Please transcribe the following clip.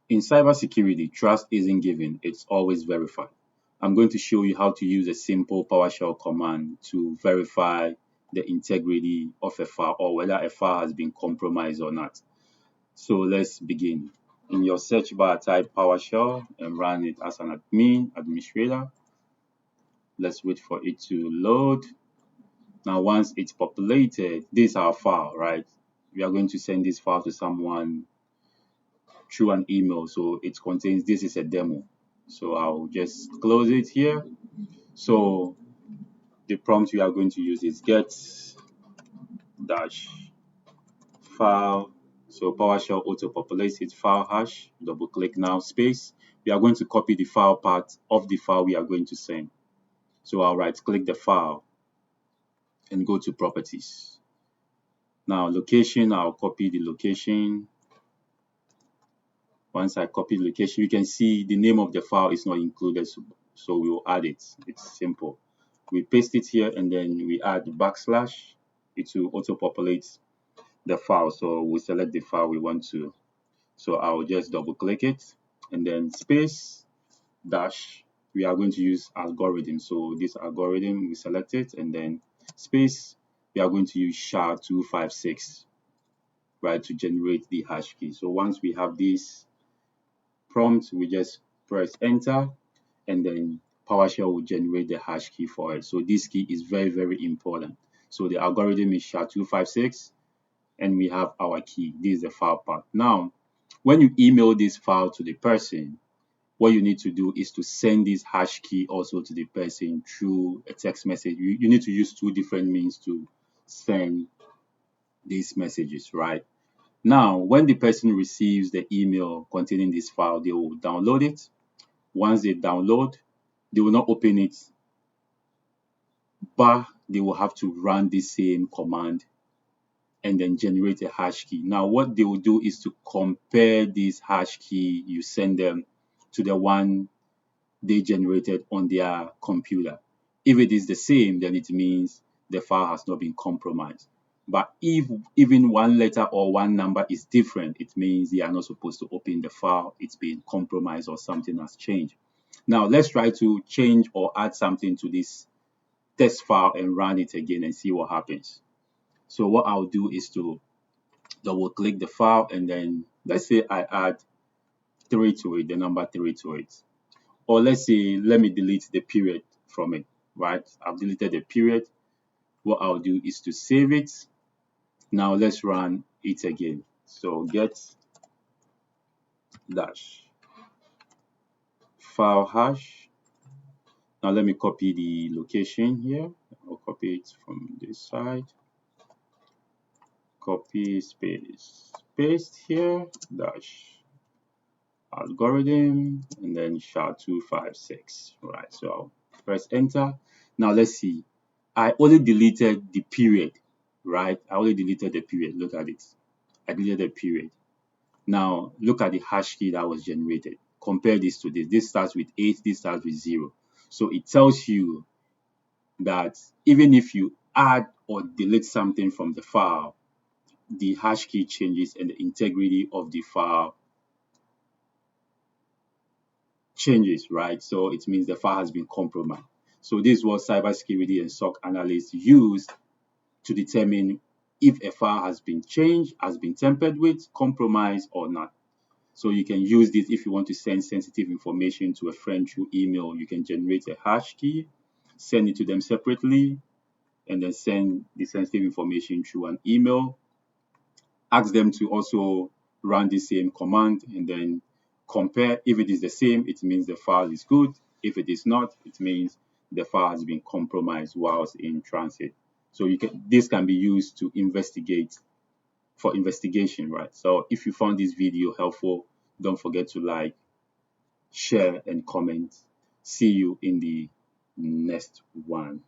In cybersecurity, trust isn't given, it's always verified. I'm going to show you how to use a simple PowerShell command to verify the integrity of a file or whether a file has been compromised or not. So let's begin. In your search bar, type PowerShell and run it as an administrator. Let's wait for it to load. Now, once it's populated, this is our file, right? We are going to send this file to someone through an email. So it contains, this is a demo. So I'll just close it here. So the prompt we are going to use is get dash file. So PowerShell auto populates its file hash. Double click now, space. We are going to copy the file part of the file we are going to send. So I'll right click the file and go to properties. Now location, I'll copy the location. Once I copy the location, you can see the name of the file is not included, so we will add it. It's simple. We paste it here and then we add the backslash. It will auto populate the file. So we select the file we want to. So I'll just double click it and then space dash. We are going to use algorithm. So this algorithm, we select it and then space. We are going to use SHA-256, right, to generate the hash key. So once we have this prompt, we just press enter and then PowerShell will generate the hash key for it. So this key is very, very important. So the algorithm is SHA-256 and we have our key. This is the file part. Now, when you email this file to the person, what you need to do is to send this hash key also to the person through a text message. You need to use two different means to send these messages, right? Now, when the person receives the email containing this file, they will download it. Once they download, they will not open it, but they will have to run the same command and then generate a hash key. Now, what they will do is to compare this hash key you send them to the one they generated on their computer. If it is the same, then it means the file has not been compromised. But if even one letter or one number is different, it means they are not supposed to open the file. It's been compromised or something has changed. Now, let's try to change or add something to this test file and run it again and see what happens. So what I'll do is to double click the file and then let's say I add 3 to it, the number 3 to it. Or let's say, let me delete the period from it, right? I've deleted the period. What I'll do is to save it. Now let's run it again. So get dash file hash. Now let me copy the location here. I'll copy it from this side. Copy, space, paste here, dash algorithm, and then SHA-256. Right, so I'll press enter. Now let's see. I only deleted the period, right? I only deleted the period. Look at it. I deleted the period. Now look at the hash key that was generated. Compare this to this. This starts with 8, this starts with 0. So it tells you that even if you add or delete something from the file, the hash key changes and the integrity of the file changes, right? So it means the file has been compromised. So this is what cybersecurity and SOC analysts use to determine if a file has been changed, has been tampered with, compromised or not. So you can use this if you want to send sensitive information to a friend through email. You can generate a hash key, send it to them separately, and then send the sensitive information through an email. Ask them to also run the same command and then compare. If it is the same, it means the file is good. If it is not, it means the file has been compromised whilst in transit. So this can be used to investigate, for investigation, right? So if you found this video helpful, don't forget to like, share, and comment. See you in the next one.